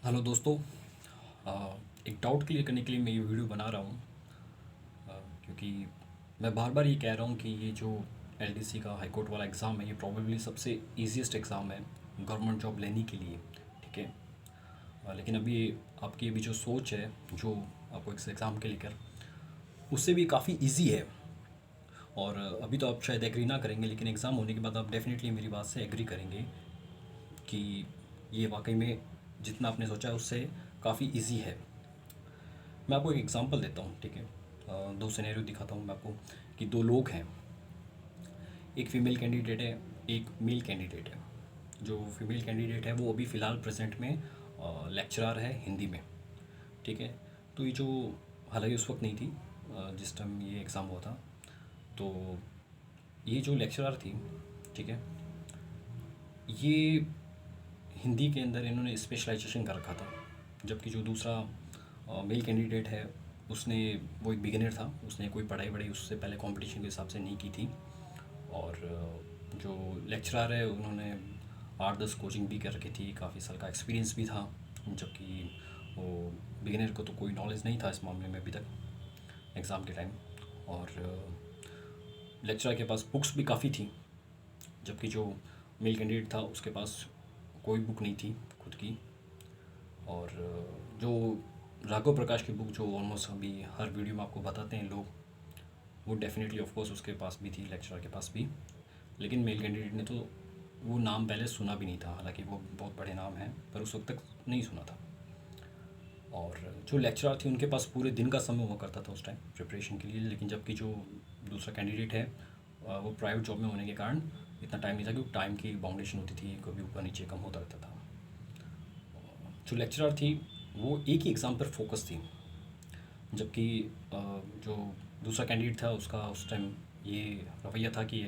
Hello दोस्तों। एक doubt clear करने के लिए मैं ये वीडियो बना रहा हूँ। क्योंकि मैं बार बार ये कह रहा हूँ कि ये जो एलडीसी का हाई कोर्ट वाला एग्ज़ाम है ये प्रॉबेबली सबसे इजीएस्ट एग्ज़ाम है गवर्नमेंट जॉब लेने के लिए। ठीक है। लेकिन अभी आपकी अभी जो सोच है जो आपको इस एग्ज़ाम के लेकर उससे भी काफ़ी इजी है। और अभी तो आप शायद एग्री ना करेंगे, लेकिन एग्ज़ाम होने के बाद आप डेफिनेटली मेरी बात से एग्री करेंगे कि ये वाकई में जितना आपने सोचा है उससे काफ़ी इजी है। मैं आपको एक एग्जांपल देता हूँ, ठीक है। दो सिनेरियो दिखाता हूँ मैं आपको कि दो लोग हैं, एक फ़ीमेल कैंडिडेट है, एक मेल कैंडिडेट है। जो फीमेल कैंडिडेट है वो अभी फ़िलहाल प्रेजेंट में लेक्चरर है हिंदी में। ठीक है। तो ये जो हालांकि उस वक्त नहीं थी जिस टाइम ये एग्ज़ाम हुआ था। तो ये जो लेक्चरर थी, ठीक है, ये हिंदी के अंदर इन्होंने स्पेशलाइजेशन कर रखा था। जबकि जो दूसरा मेल कैंडिडेट है उसने, वो एक बिगिनर था, उसने कोई पढ़ाई वढ़ाई उससे पहले कंपटीशन के हिसाब से नहीं की थी। और जो लेक्चरर है उन्होंने 8-10 कोचिंग भी कर रखी थी, काफ़ी साल का एक्सपीरियंस भी था। जबकि वो बिगिनर को तो कोई नॉलेज नहीं था इस मामले में अभी तक एग्ज़ाम के टाइम। और लेक्चरर के पास बुक्स भी काफ़ी थी, जबकि जो मेल कैंडिडेट था उसके पास कोई बुक नहीं थी खुद की। और जो राघव प्रकाश की बुक जो ऑलमोस्ट अभी हर वीडियो में आपको बताते हैं लोग, वो डेफिनेटली ऑफ कोर्स उसके पास भी थी, लेक्चरर के पास भी। लेकिन मेल कैंडिडेट ने तो वो नाम पहले सुना भी नहीं था, हालांकि वो बहुत बड़े नाम हैं पर उस वक्त तक नहीं सुना था। और जो लेक्चरर थी उनके पास पूरे दिन का समय हुआ करता था उस टाइम प्रिपरेशन के लिए। लेकिन जबकि जो दूसरा कैंडिडेट है वो प्राइवेट जॉब में होने के कारण इतना टाइम नहीं था, क्योंकि टाइम की बाउंडेशन होती थी, कभी ऊपर नीचे कम होता रहता था। जो लेक्चरर थी वो एक ही एग्ज़ाम पर फोकस थी, जबकि जो दूसरा कैंडिडेट था उसका उस टाइम ये रवैया था कि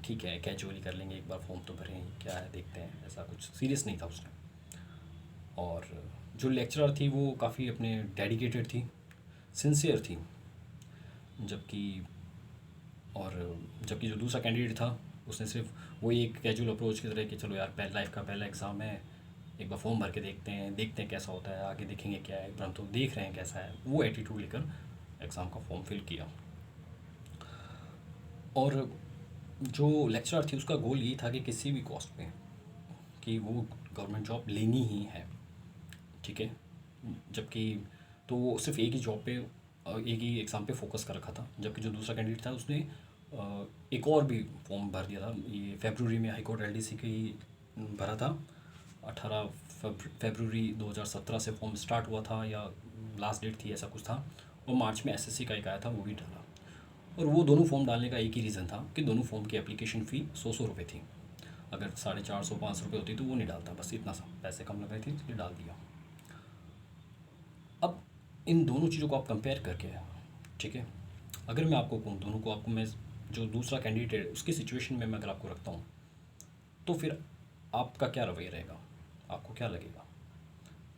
ठीक है कैजुअली कर लेंगे, एक बार फॉर्म तो भरें, क्या है देखते हैं, ऐसा कुछ सीरियस नहीं था उस टाइम। और जो लेक्चरर थी वो काफ़ी अपने डेडिकेटेड थी, सिंसियर थी। जबकि और जबकि जो दूसरा कैंडिडेट था उसने सिर्फ वो एक कैजुअल अप्रोच की तरह कि चलो यार पहला लाइफ का पहला एग्ज़ाम है, एक बार फॉर्म भर के देखते हैं कैसा होता है, आगे देखेंगे क्या है, हम तो देख रहे हैं कैसा है, वो एटीट्यूड लेकर एग्ज़ाम का फॉर्म फिल किया। और जो लेक्चरर थी उसका गोल ये था कि किसी भी कॉस्ट पे कि वो गवर्नमेंट जॉब लेनी ही है। ठीक है। जबकि तो वो सिर्फ एक ही जॉब पे एक ही एग्ज़ाम पे फोकस कर रखा था। जबकि जो दूसरा कैंडिडेट था उसने एक और भी फॉर्म भर दिया था, ये फरवरी में हाई कोर्ट एलडीसी की भरा था। 18 फरवरी 2017 से फॉर्म स्टार्ट हुआ था, या लास्ट डेट थी ऐसा कुछ था। और मार्च में एसएससी का एक आया था, वो भी डाला। और वो दोनों फॉर्म डालने का एक ही रीज़न था कि दोनों फॉर्म की एप्लीकेशन फ़ी 100 रुपये थी। अगर 450-500 रुपये होती तो वो नहीं डालता, बस इतना सा पैसे कम लग रहे थे इसलिए डाल दिया। अब इन दोनों चीज़ों को आप कंपेयर करके, ठीक है, अगर मैं आपको कहूँ दोनों को, आपको मैं जो दूसरा कैंडिडेट है उसकी सिचुएशन में मैं अगर आपको रखता हूँ तो फिर आपका क्या रवैया रहेगा, आपको क्या लगेगा।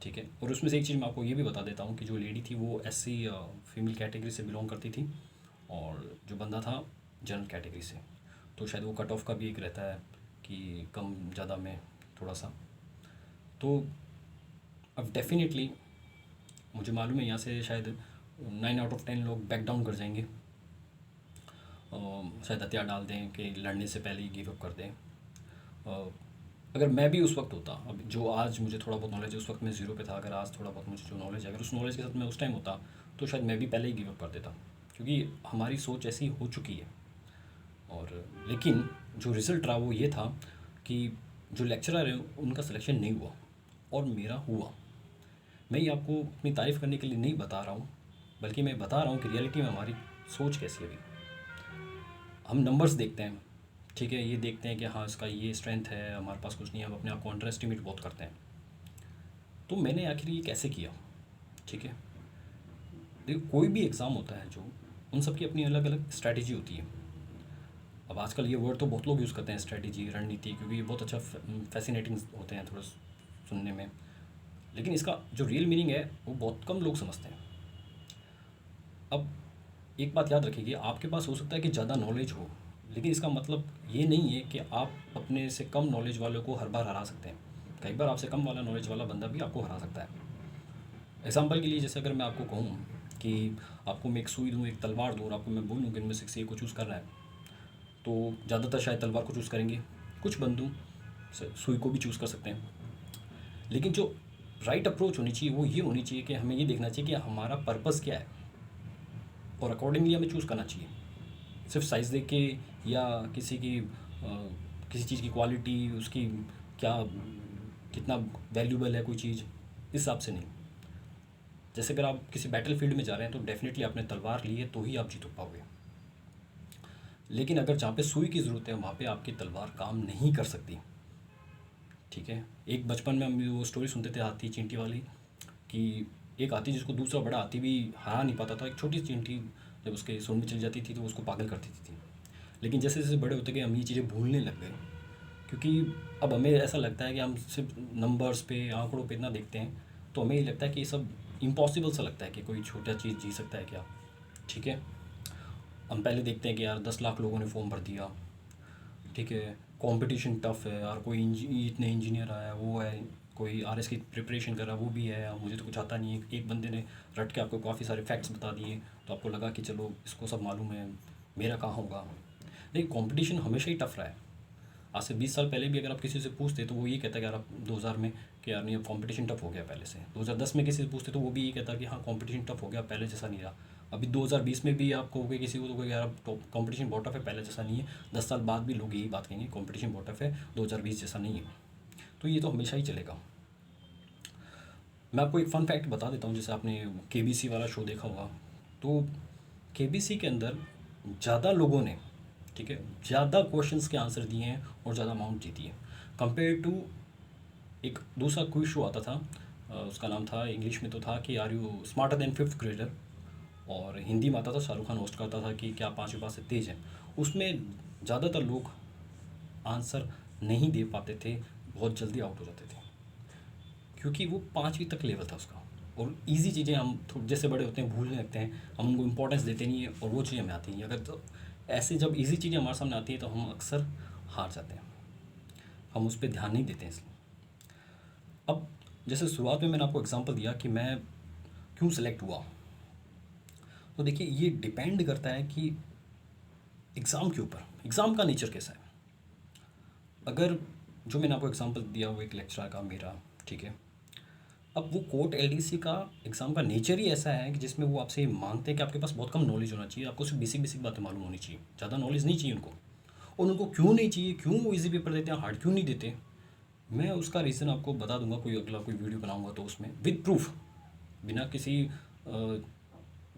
ठीक है। और उसमें से एक चीज़ मैं आपको ये भी बता देता हूँ कि जो लेडी थी वो एससी फीमेल कैटेगरी से बिलोंग करती थी, और जो बंदा था जनरल कैटेगरी से। तो शायद वो कट ऑफ का भी एक रहता है कि कम ज़्यादा में थोड़ा सा। तो अब डेफिनेटली मुझे मालूम है यहाँ से शायद 9 आउट ऑफ 10 लोग बैक डाउन कर जाएंगे, शायद हथियार डाल दें कि लड़ने से पहले ही गिव अप कर दें। अगर मैं भी उस वक्त होता, अब जो आज मुझे थोड़ा बहुत नॉलेज है उस वक्त मैं ज़ीरो पे था, अगर आज थोड़ा बहुत मुझे जो नॉलेज है अगर उस नॉलेज के साथ मैं उस टाइम होता तो शायद मैं भी पहले ही गिव अप कर देता, क्योंकि हमारी सोच ऐसी हो चुकी है। और लेकिन जो रिज़ल्ट रहा वो ये था कि जो लेक्चरर है उनका सिलेक्शन नहीं हुआ और मेरा हुआ। मैं ये आपको अपनी तारीफ़ करने के लिए नहीं बता रहा हूँ, बल्कि मैं बता रहा हूँ कि रियलिटी में हमारी सोच कैसी है अभी। हम नंबर्स देखते हैं, ठीक है, ये देखते हैं कि हाँ इसका ये स्ट्रेंथ है, हमारे पास कुछ नहीं है, हम अपने आप को अंडर एस्टिमेट बहुत करते हैं। तो मैंने आखिर ये कैसे किया, ठीक है। देखो कोई भी एग्ज़ाम होता है जो, उन सब की अपनी अलग अलग स्ट्रैटेजी होती है। अब आजकल ये वर्ड तो बहुत लोग यूज़ करते हैं, स्ट्रैटेजी, रणनीति, क्योंकि ये बहुत अच्छा फैसिनेटिंग होते हैं थोड़ा सुनने में। लेकिन इसका जो रियल मीनिंग है वो बहुत कम लोग समझते हैं। अब एक बात याद रखिए, आपके पास हो सकता है कि ज़्यादा नॉलेज हो, लेकिन इसका मतलब ये नहीं है कि आप अपने से कम नॉलेज वालों को हर बार हरा सकते हैं। कई बार आपसे कम वाला नॉलेज वाला बंदा भी आपको हरा सकता है। एग्जाम्पल के लिए जैसे अगर मैं आपको कहूँ कि आपको मैं एक सुई दूँ, एक तलवार दूँ, और आपको मैं बोलूँ कि इनमें से किसी एक को चूज़ करना है, तो ज़्यादातर शायद तलवार को चूज़ करेंगे। कुछ बंदू सुई को भी चूज़ कर सकते हैं। लेकिन जो राइट अप्रोच होनी चाहिए वो ये होनी चाहिए कि हमें ये देखना चाहिए कि हमारा पर्पस क्या है, और अकॉर्डिंगली हमें चूज़ करना चाहिए। सिर्फ साइज़ देख के या किसी की किसी चीज़ की क्वालिटी, उसकी क्या, कितना वैल्यूबल है कोई चीज़, इस हिसाब से नहीं। जैसे अगर आप किसी बैटल फील्ड में जा रहे हैं तो डेफिनेटली आपने तलवार ली है तो ही आप जीत पाओगे। लेकिन अगर जहाँ पे सुई की ज़रूरत है वहाँ पे आपकी तलवार काम नहीं कर सकती। ठीक है, एक बचपन में हम वो स्टोरी सुनते थे हाथी चींटी वाली, कि एक हाथी जिसको दूसरा बड़ा हाथी भी हरा नहीं पाता था, एक छोटी सी चींटी जब उसके सूंड में चली जाती थी तो उसको पागल करती थी। लेकिन जैसे जैसे बड़े होते गए हम ये चीज़ें भूलने लग गए, क्योंकि अब हमें ऐसा लगता है कि हम सिर्फ नंबर्स पे, आंकड़ों पे इतना देखते हैं, तो हमें ये लगता है कि ये सब इम्पॉसिबल सा लगता है कि कोई छोटा चीज़ जी सकता है क्या। ठीक है, हम पहले देखते हैं कि यार 10 लाख लोगों ने फॉर्म भर दिया। ठीक है, कंपटीशन टफ है यार, कोई इतने इंजीनियर आया, वो है, कोई आरएस की प्रिपरेशन कर रहा है, वो भी है, मुझे तो कुछ आता नहीं है। एक बंदे ने रट के आपको काफ़ी सारे फैक्ट्स बता दिए, तो आपको लगा कि चलो इसको सब मालूम है, मेरा कहाँ होगा। लेकिन कंपटीशन हमेशा ही टफ रहा है। आज से 20 साल पहले भी अगर आप किसी से पूछते तो वो ये कहता कि यार आप 2000 में कि यार नहीं, अब कंपटीशन टफ हो गया पहले से। 2010 में किसी से पूछते तो वो भी ये कहता कि हाँ कंपटीशन टफ हो गया, पहले जैसा नहीं रहा। अभी 2020 में भी आप कहोगे किसी को तो कहोगे यार अब कंपटीशन बहुत टफ है, पहले जैसा नहीं है। 10 साल बाद भी लोग यही बात कहेंगे, कंपटीशन बहुत टफ है, 2020 जैसा नहीं है। तो ये तो हमेशा ही चलेगा। मैं आपको एक फ़न फैक्ट बता देता हूँ। जैसे आपने केबीसी वाला शो देखा होगा, तो केबीसी के अंदर ज़्यादा लोगों ने, ठीक है, ज़्यादा क्वेश्चंस के आंसर दिए हैं और ज़्यादा अमाउंट जीती है, कंपेयर टू एक दूसरा क्विज शो आता था। उसका नाम था, इंग्लिश में तो था कि are you smarter than fifth grader, और हिंदी में आता था, शाहरुख खान होस्ट करता था कि क्या 5वीं पास से तेज़ है। उसमें ज़्यादातर लोग आंसर नहीं दे पाते थे, बहुत जल्दी आउट हो जाते थे, क्योंकि वो 5वीं तक लेवल था उसका। और इजी चीज़ें हम थोड़े जैसे बड़े होते हैं भूलने लगते हैं, हम उनको इंपॉर्टेंस देते नहीं हैं, और वो चीज़ें हमें आती नहीं। अगर तो ऐसे जब इजी चीज़ें हमारे सामने आती हैं तो हम अक्सर हार जाते हैं, हम उस पर ध्यान नहीं देते हैं इसलिए। अब जैसे शुरुआत में मैंने आपको एग्जांपल दिया कि मैं क्यों सेलेक्ट हुआ, तो देखिए ये डिपेंड करता है कि एग्ज़ाम के ऊपर, एग्ज़ाम का नेचर कैसा है। अगर जो मैंने आपको एग्जांपल दिया वो एक लेक्चरर का मेरा, ठीक है, अब वो कोर्ट एलडीसी का एग्ज़ाम का नेचर ही ऐसा है कि जिसमें वो आपसे मांगते हैं कि आपके पास बहुत कम नॉलेज होना चाहिए, आपको सिर्फ बेसिक बेसिक बातें मालूम होनी चाहिए, ज़्यादा नॉलेज नहीं चाहिए उनको। और उनको क्यों नहीं चाहिए, क्यों वो ईजी पेपर देते हैं, हार्ड क्यों नहीं देते, मैं उसका रीज़न आपको बता दूंगा, कोई अगला कोई वीडियो बनाऊंगा तो उसमें विद प्रूफ, बिना किसी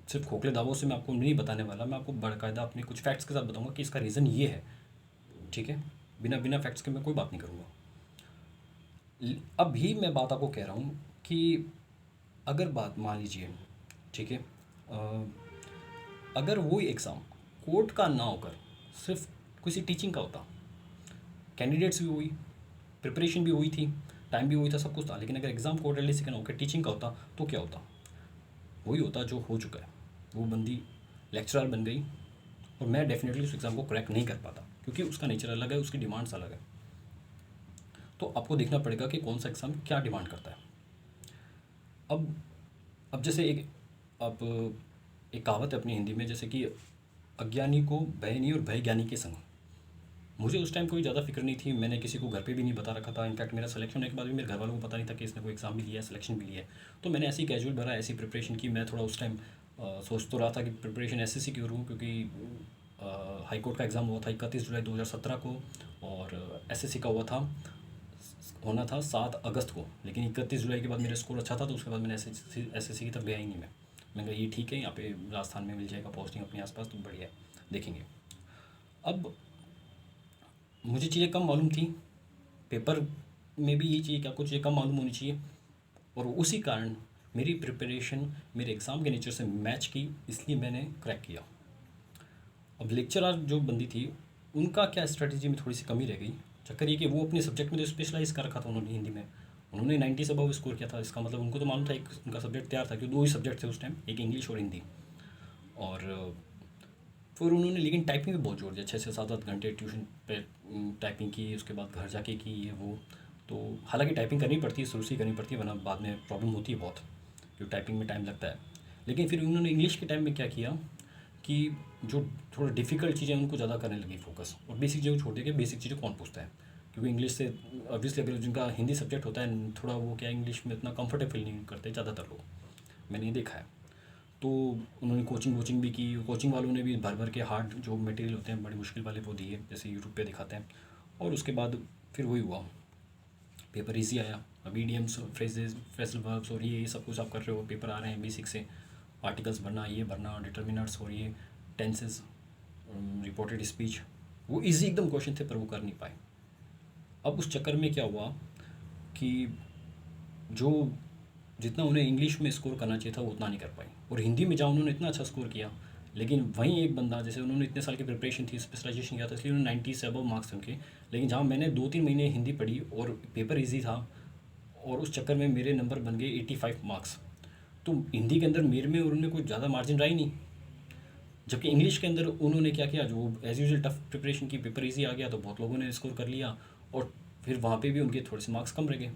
सिर्फ खोखले दावों से मैं आपको नहीं बताने वाला, मैं आपको बाकायदा अपने कुछ फैक्ट्स के साथ बताऊंगा कि इसका रीज़न ये है। ठीक है, बिना बिना फैक्ट्स के मैं कोई बात नहीं करूँगा। अभी मैं बात आपको कह रहा हूँ कि अगर बात मान लीजिए, ठीक है, अगर वो एग्ज़ाम कोर्ट का ना होकर सिर्फ किसी टीचिंग का होता, कैंडिडेट्स भी हुई, प्रिपरेशन भी हुई थी, टाइम भी हुई था, सब कुछ था, लेकिन अगर एग्ज़ाम कोर्ट एलडीसी का ना होकर टीचिंग का होता तो क्या होता, वही होता जो हो चुका है। वो बंदी लेक्चरर बन गई, और मैं डेफिनेटली उस एग्ज़ाम को क्रैक नहीं कर पाता, क्योंकि उसका नेचर अलग है, उसकी डिमांड्स अलग है। तो आपको देखना पड़ेगा कि कौन सा एग्ज़ाम क्या डिमांड करता है। अब अब जैसे एक, आप एक कहावत है अपनी हिंदी में, जैसे कि अज्ञानी को भय नहीं और भय ज्ञानी के संग। मुझे उस टाइम कोई ज़्यादा फिक्र नहीं थी, मैंने किसी को घर पे भी नहीं बता रखा था। इनफैक्ट मेरा सिलेक्शन होने के बाद भी मेरे घर वालों को पता नहीं था कि इसने कोई एग्ज़ाम भी लिया है, सिलेक्शन भी लिया है। तो मैंने ऐसी कैजुअल भरा, ऐसी प्रिपरेशन की। मैं थोड़ा उस टाइम सोच तो रहा था कि प्रिपरेशन एसएससी की करूँ, क्योंकि हाई कोर्ट का एग्ज़ाम हुआ था 31 जुलाई 2017 को, और एसएससी का हुआ था, होना था 7 अगस्त को। लेकिन 31 जुलाई के बाद मेरा स्कोर अच्छा था, तो उसके बाद मैंने एसएससी की तरफ गया ही नहीं। मैं कहा ये ठीक है, यहाँ पे राजस्थान में मिल जाएगा पोस्टिंग अपने आसपास, तो बढ़िया है, देखेंगे। अब मुझे चीज़ें कम मालूम थी, पेपर में भी ये चीज़ कि आपको चीज़ें कम मालूम होनी चाहिए, और उसी कारण मेरी प्रिपरेशन मेरे एग्ज़ाम के नेचर से मैच की, इसलिए मैंने क्रैक किया। अब लेक्चरर जो बंदी थी, उनका क्या स्ट्रेटजी में थोड़ी सी कमी रह गई। चक्कर ये कि वो अपने सब्जेक्ट में तो स्पेशलाइज कर रखा था उन्होंने, हिंदी में उन्होंने 90 से अबव स्कोर किया था। इसका मतलब उनको तो मालूम था, एक उनका सब्जेक्ट तैयार था, क्योंकि 2 ही सब्जेक्ट थे उस टाइम, एक इंग्लिश और हिंदी। और फिर उन्होंने लेकिन टाइपिंग पे बहुत जोर दिया, 6 से 7 घंटे ट्यूशन पे टाइपिंग की, उसके बाद घर जाके की, ये वो। तो हालांकि टाइपिंग करनी पड़ती है, शुरू से ही करनी पड़ती है, वरना बाद में प्रॉब्लम होती है बहुत, क्योंकि टाइपिंग में टाइम लगता है। लेकिन फिर उन्होंने इंग्लिश के टाइम में क्या किया कि जो थोड़ा डिफ़िकल्ट चीज़ें उनको ज़्यादा करने लगी फोकस, और बेसिक चीज़ें छोड़ के बेसिक चीज़ें कौन पूछता है, क्योंकि इंग्लिश से ऑब्वियसली अगर जिनका हिंदी सब्जेक्ट होता है थोड़ा वो क्या इंग्लिश में इतना कंफर्टेबल नहीं करते ज़्यादातर लोग, मैंने ये देखा है। तो उन्होंने कोचिंग वोचिंग भी की, कोचिंग वालों ने भी भर भर के हार्ड जो मटेरियल होते हैं बड़ी मुश्किल वाले वो दिए, जैसे यूट्यूब पे दिखाते हैं। और उसके बाद फिर वही हुआ, पेपर इजी आया। अब ईडियम्स, फ्रेजेस, फ्रेजल वर्ब्स और ये सब कुछ आप कर रहे हो, पेपर आ रहे हैं बेसिक से, आर्टिकल्स भरना, ये भरना, डिटर्मिनर्स और ये टेंसेस, रिपोर्टेड स्पीच, वो इजी एकदम क्वेश्चन थे पर वो कर नहीं पाए। अब उस चक्कर में क्या हुआ कि जो जितना उन्हें इंग्लिश में स्कोर करना चाहिए था वो उतना नहीं कर पाए, और हिंदी में जहाँ उन्होंने इतना अच्छा स्कोर किया, लेकिन वहीं एक बंदा, जैसे उन्होंने इतने साल की प्रिपरेशन थी, स्पेशलाइजेशन किया था, इसलिए उन्होंने 90 से अबव मार्क्स थे उनके। लेकिन जहाँ मैंने 2-3 महीने हिंदी पढ़ी और पेपर ईजी था, और उस चक्कर में मेरे नंबर बन गए 85 मार्क्स। तो हिंदी के अंदर मेरे में और उनमें कोई ज़्यादा मार्जिन रहा ही नहीं। जबकि इंग्लिश के अंदर उन्होंने क्या किया, जो एज़ यूजल टफ प्रिपरेशन की, पेपर ईजी आ गया तो बहुत लोगों ने स्कोर कर लिया, और फिर वहाँ पे भी उनके थोड़े से मार्क्स कम रह गए।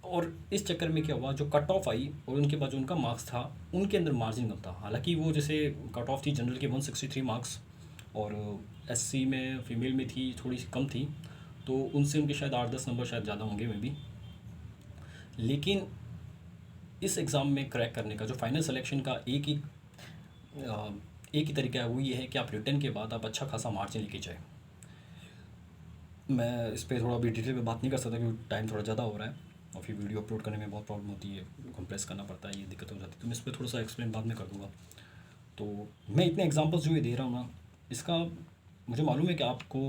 और इस चक्कर में क्या हुआ, जो कट ऑफ आई और उनके बाद जो उनका मार्क्स था उनके अंदर मार्जिन कम था। हालांकि वो जैसे कट ऑफ थी जनरल के 163 मार्क्स, और एससी में फीमेल में थी थोड़ी सी कम थी, तो उनसे उनके शायद 8-10 नंबर शायद ज़्यादा होंगे में भी। लेकिन इस एग्ज़ाम में क्रैक करने का जो फाइनल सिलेक्शन का एक ही तरीका है, वो ये है कि आप रिटर्न के बाद आप अच्छा खासा मार्जिन लेके जाए। मैं इस पर थोड़ा अभी डिटेल में बात नहीं कर सकता क्योंकि टाइम थोड़ा ज़्यादा हो रहा है, और फिर वीडियो अपलोड करने में बहुत प्रॉब्लम होती है, कंप्रेस करना पड़ता है, ये दिक्कत हो जाती है, तो मैं इस पर थोड़ा सा एक्सप्लेन बाद में कर दूँगा। तो मैं इतने एग्जांपल्स जो ये दे रहा हूँ ना, इसका मुझे मालूम है कि आपको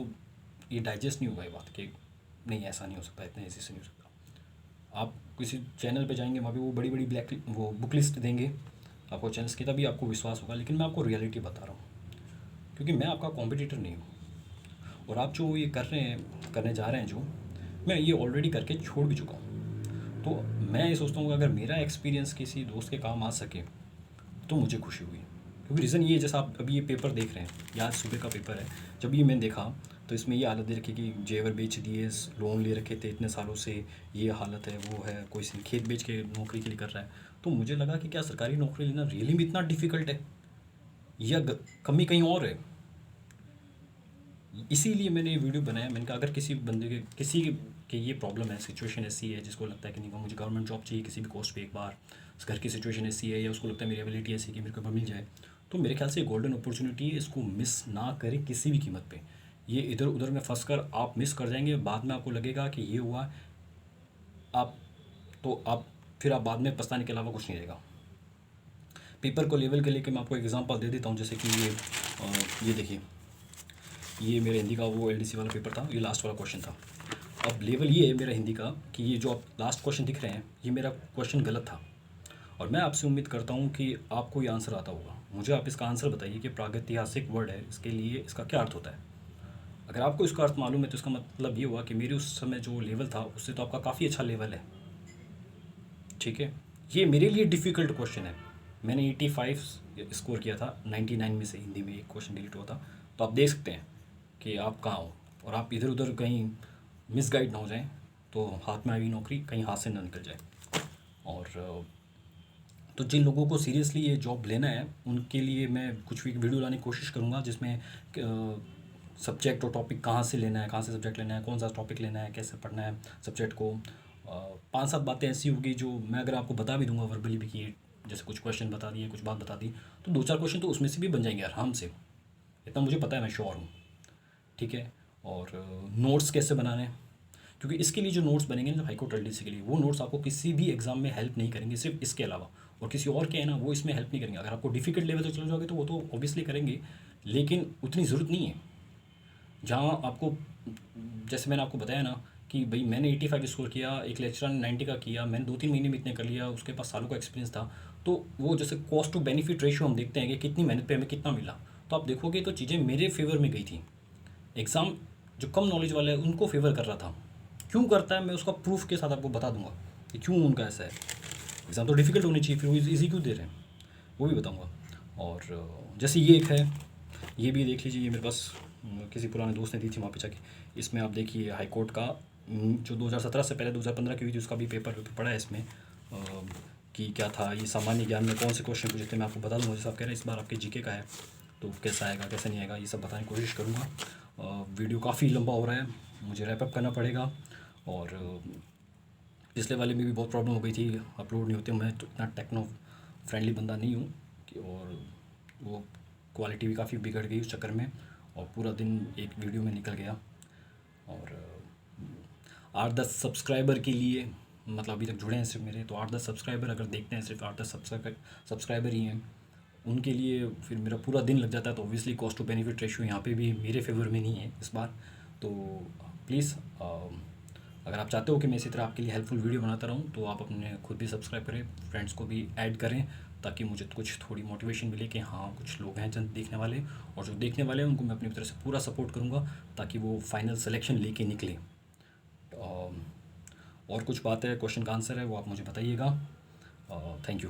ये डाइजेस्ट नहीं होगा ये बात कि नहीं ऐसा नहीं हो सकता, इतने ऐसे से नहीं हो सकता। आप किसी चैनल पे जाएंगे, वहाँ पे वो बड़ी बड़ी वो बुक लिस्ट देंगे आपको चैनल्स की, तभी आपको विश्वास होगा। लेकिन मैं आपको रियलिटी बता रहा हूँ, क्योंकि मैं आपका कॉम्पिटिटर नहीं हूँ, और आप जो ये कर रहे हैं, करने जा रहे हैं जो, मैं ये ऑलरेडी करके छोड़ भी चुका हूँ। तो मैं ये सोचता हूँ कि अगर मेरा एक्सपीरियंस किसी दोस्त के काम आ सके तो मुझे खुशी हुई। क्योंकि रीज़न ये है, जैसा आप अभी ये पेपर देख रहे हैं, ये आज सुबह का पेपर है, जब ये मैंने देखा तो इसमें ये हालत दे रखी कि जेवर बेच दिए, लोन ले रखे थे इतने सालों से, ये हालत है, वो है, कोई खेत बेच के नौकरी के लिए कर रहा है। तो मुझे लगा कि क्या सरकारी नौकरी लेना रियली में इतना डिफ़िकल्ट है, या कमी कहीं और है। इसीलिए मैंने ये वीडियो बनाया। मैंने कहा अगर किसी बंदे के, किसी के ये प्रॉब्लम है, सिचुएशन ऐसी है, जिसको लगता है कि नहीं मुझे गवर्नमेंट जॉब चाहिए किसी भी कॉस्ट पे एक बार, घर की सिचुएशन ऐसी है, या उसको लगता है मेरी एबिलिटी ऐसी कि मेरे को मिल जाए, तो मेरे ख्याल से गोल्डन अपॉर्चुनिटी है, इसको मिस ना करें किसी भी कीमत पे। ये इधर उधर में फंस कर आप मिस कर जाएंगे, बाद में आपको लगेगा कि ये हुआ, आप तो आप फिर आप बाद में पछताने के अलावा कुछ नहीं रहेगा। पेपर को लेवल के लेके मैं आपको एग्जांपल दे देता हूँ, जैसे कि ये देखिए, ये मेरे हिंदी का वो एलडीसी वाला पेपर था, ये लास्ट वाला क्वेश्चन था। अब लेवल ये है मेरा हिंदी का कि ये जो आप लास्ट क्वेश्चन दिख रहे हैं, ये मेरा क्वेश्चन गलत था, और मैं आपसे उम्मीद करता हूँ कि आपको ये आंसर आता होगा। मुझे आप इसका आंसर बताइए कि प्रागैतिहासिक वर्ड है, इसके लिए इसका क्या अर्थ होता है। अगर आपको इसका अर्थ मालूम है तो इसका मतलब ये हुआ कि मेरे उस समय जो लेवल था उससे तो आपका काफ़ी अच्छा लेवल है। ठीक है, ये मेरे लिए डिफ़िकल्ट क्वेश्चन है। मैंने 85 स्कोर किया था 99 में से, हिंदी में एक क्वेश्चन डिलीट हुआ था। तो आप देख सकते हैं कि आप कहाँ हो, और आप इधर उधर कहीं मिसगाइड ना हो जाएं, तो हाथ में आई हुई नौकरी कहीं हाथ से ना निकल जाए। और तो जिन लोगों को सीरियसली ये जॉब लेना है उनके लिए मैं कुछ भी वीडियो लाने की कोशिश करूँगा, जिसमें सब्जेक्ट और टॉपिक कहाँ से लेना है, कहाँ से सब्जेक्ट लेना है, कौन सा टॉपिक लेना है, कैसे पढ़ना है सब्जेक्ट को। 5-7 बातें ऐसी होगी जो मैं अगर आपको बता भी दूंगा वर्बली भी, कि जैसे कुछ क्वेश्चन बता दिए, कुछ बात बता दी, तो 2-4 क्वेश्चन तो उसमें से भी बन जाएंगे आराम से, इतना मुझे पता है, मैं श्योर हूँ। ठीक है, और नोट्स कैसे बनाने हैं, क्योंकि इसके लिए जो नोट्स बनेंगे ना, जो हाईकोर्ट एलडीसी के लिए, वो नोट्स आपको किसी भी एग्जाम में हेल्प नहीं करेंगे, सिर्फ इसके अलावा। और किसी और के है ना, वो इसमें हेल्प नहीं करेंगे। अगर आपको डिफिकल्ट लेवल तक चले जाओगे तो वो तो ऑब्वियसली करेंगे, लेकिन उतनी ज़रूरत नहीं है। जहाँ आपको, जैसे मैंने आपको बताया ना कि भाई मैंने 85 स्कोर किया, एक लेक्चरर ने 90 का किया, मैंने 2-3 महीने में इतने कर लिया, उसके पास सालों का एक्सपीरियंस था। तो वो जैसे कॉस्ट टू बेनिफिट रेशियो हम देखते हैं कि कितनी मेहनत पे हमें कितना मिला, तो आप देखोगे तो चीज़ें मेरे फेवर में गई थी। एग्ज़ाम जो कम नॉलेज वाले हैं उनको फेवर कर रहा था। क्यों करता है मैं उसका प्रूफ के साथ आपको बता दूंगा कि क्यों उनका ऐसा है। एग्ज़ाम तो डिफ़िकल्ट होनी चाहिए, फिर वो ईजी क्यों दे रहे हैं वो भी बताऊंगा। और जैसे ये एक है, ये भी देख लीजिए, ये मेरे पास किसी पुराने दोस्त ने दी थी वहाँ पे जाके। इसमें आप देखिए हाई कोर्ट का जो 2017 से पहले 2015 की हुई थी उसका भी पेपर पड़ा है इसमें, कि क्या था ये सामान्य ज्ञान में कौन से क्वेश्चन पूछे थे, मैं आपको बता दूंगा। जैसे आप कह रहे हैं इस बार आपके जीके का है, तो कैसा आएगा कैसा नहीं आएगा ये सब बताने की कोशिश करूँगा। वीडियो काफ़ी लंबा हो रहा है, मुझे रैप अप करना पड़ेगा। और पिछले वाले में भी बहुत प्रॉब्लम हो गई थी, अपलोड नहीं होते। मैं तो इतना टेक्नो फ्रेंडली बंदा नहीं हूँ और वो क्वालिटी भी काफ़ी बिगड़ गई उस चक्कर में, और पूरा दिन एक वीडियो में निकल गया। और 8-10 सब्सक्राइबर के लिए, मतलब अभी तक जुड़े हैं सिर्फ मेरे, तो 8-10 सब्सक्राइबर अगर देखते हैं, सिर्फ 8-10 सब्सक्राइबर ही हैं, उनके लिए फिर मेरा पूरा दिन लग जाता है। तो obviously cost to benefit ratio यहाँ पे भी मेरे फेवर में नहीं है इस बार। तो प्लीज़, अगर आप चाहते हो कि मैं इसी तरह आपके लिए हेल्पफुल वीडियो बनाता रहूँ, तो आप अपने खुद भी सब्सक्राइब करें, फ्रेंड्स को भी ऐड करें, ताकि मुझे कुछ थोड़ी मोटिवेशन मिले कि हाँ कुछ लोग हैं जन देखने वाले, और जो देखने वाले हैं उनको मैं अपनी तरफ से पूरा सपोर्ट करूँगा ताकि वो फाइनल सिलेक्शन लेके निकले। और कुछ बात है, क्वेश्चन का आंसर है वो आप मुझे बताइएगा। Thank you.